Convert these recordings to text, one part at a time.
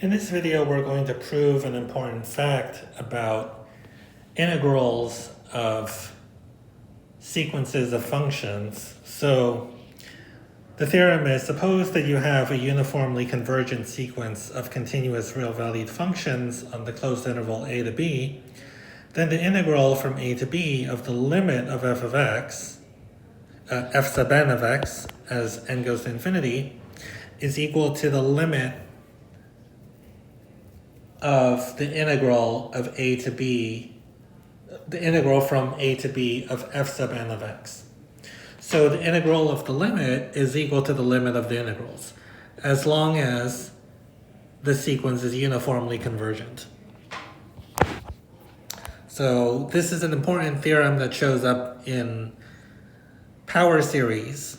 In this video, we're going to prove an important fact about integrals of sequences of functions. So the theorem is, suppose that you have a uniformly convergent sequence of continuous real-valued functions on the closed interval a to b, then the integral from a to b of the limit of f of x, f sub n of x, as n goes to infinity, is equal to the limit of the integral of a to b, the integral from a to b of f sub n of x. So the integral of the limit is equal to the limit of the integrals, as long as the sequence is uniformly convergent. So this is an important theorem that shows up in power series.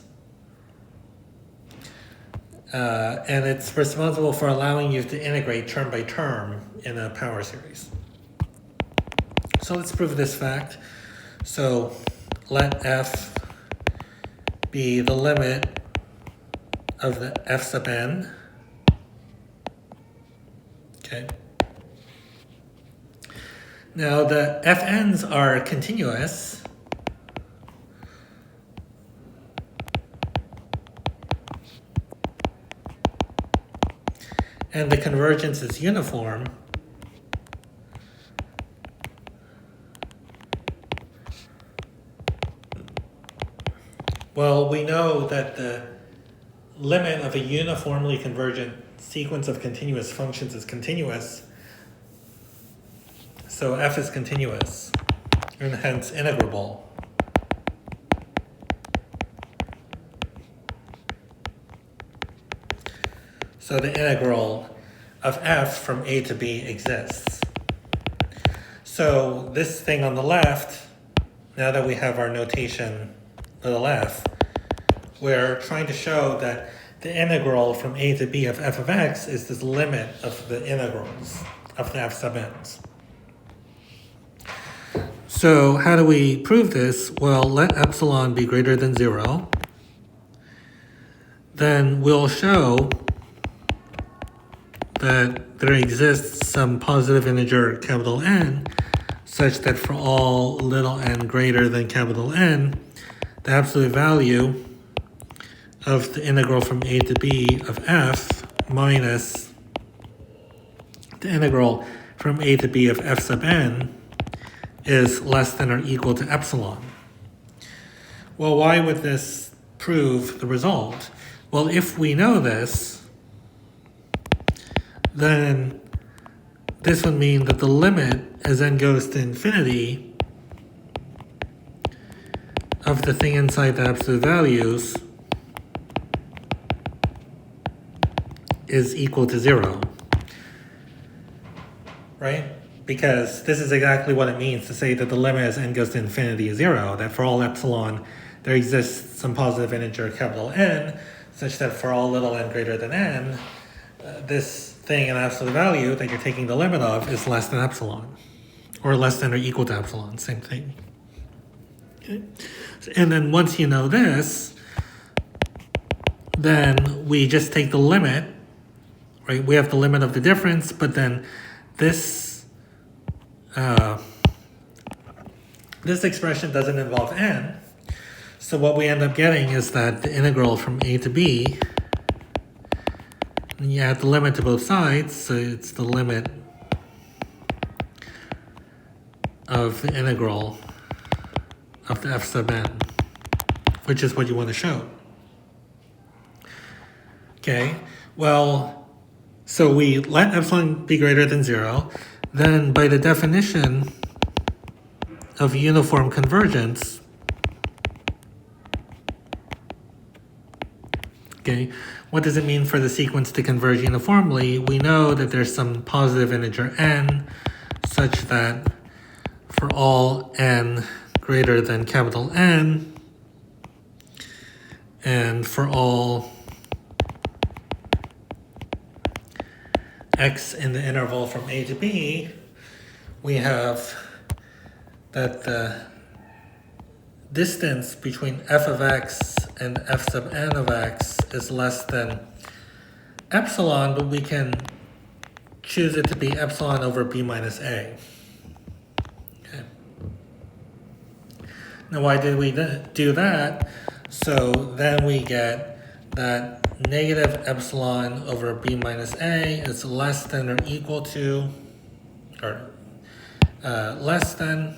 And it's responsible for allowing you to integrate term by term in a power series. So let's prove this fact. So let f be the limit of the f sub n. Okay. Now the fn's are continuous. And the convergence is uniform. Well, we know that the limit of a uniformly convergent sequence of continuous functions is continuous. So f is continuous, and hence integrable. So the integral of f from a to b exists. So this thing on the left, now that we have our notation little f, we're trying to show that the integral from a to b of f of x is this limit of the integrals of the f sub n's. So how do we prove this? Well, let epsilon be greater than 0. Then we'll show that there exists some positive integer capital N such that for all little n greater than capital N, the absolute value of the integral from a to b of f minus the integral from a to b of f sub n is less than or equal to epsilon. Well, why would this prove the result? Well, if we know this, then this would mean that the limit as n goes to infinity of the thing inside the absolute values is equal to 0, right? Because this is exactly what it means to say that the limit as n goes to infinity is 0, that for all epsilon there exists some positive integer capital N such that for all little n greater than n, this thing in absolute value that you're taking the limit of is less than epsilon, or less than or equal to epsilon, same thing. Okay. And then once you know this, then we just take the limit, right? We have the limit of the difference, but then this this expression doesn't involve n. So what we end up getting is that the integral from a to b, and you add the limit to both sides, so it's the limit of the integral of the f sub n, which is what you want to show. Okay, well, so we let epsilon be greater than 0, then by the definition of uniform convergence, okay, what does it mean for the sequence to converge uniformly? We know that there's some positive integer n such that for all n greater than capital N and for all x in the interval from a to b, we have that the distance between f of x and f sub n of x is less than epsilon, but we can choose it to be epsilon over b minus a. Okay. Now why did we do that? So then we get that negative epsilon over b minus a is less than or equal to, or less than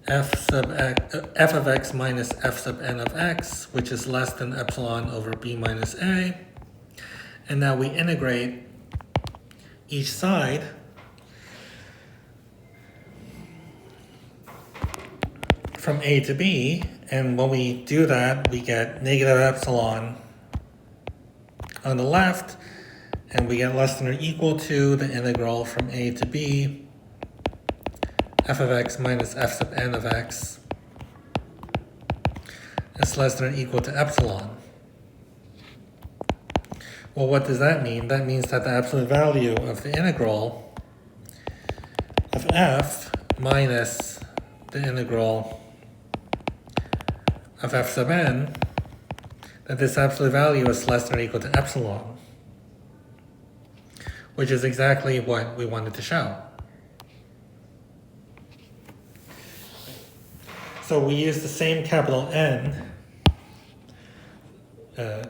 f of x minus f sub n of x, which is less than epsilon over b minus a. And now we integrate each side from a to b, and when we do that, we get negative epsilon on the left, and we get less than or equal to the integral from a to b, f of x minus f sub n of x is less than or equal to epsilon. Well, what does that mean? That means that the absolute value of the integral of f minus the integral of f sub n, that this absolute value is less than or equal to epsilon, which is exactly what we wanted to show. So we use the same capital N.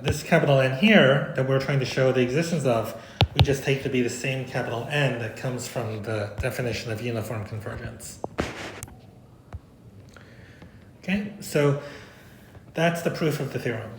This capital N here that we're trying to show the existence of, we just take to be the same capital N that comes from the definition of uniform convergence. Okay, so that's the proof of the theorem.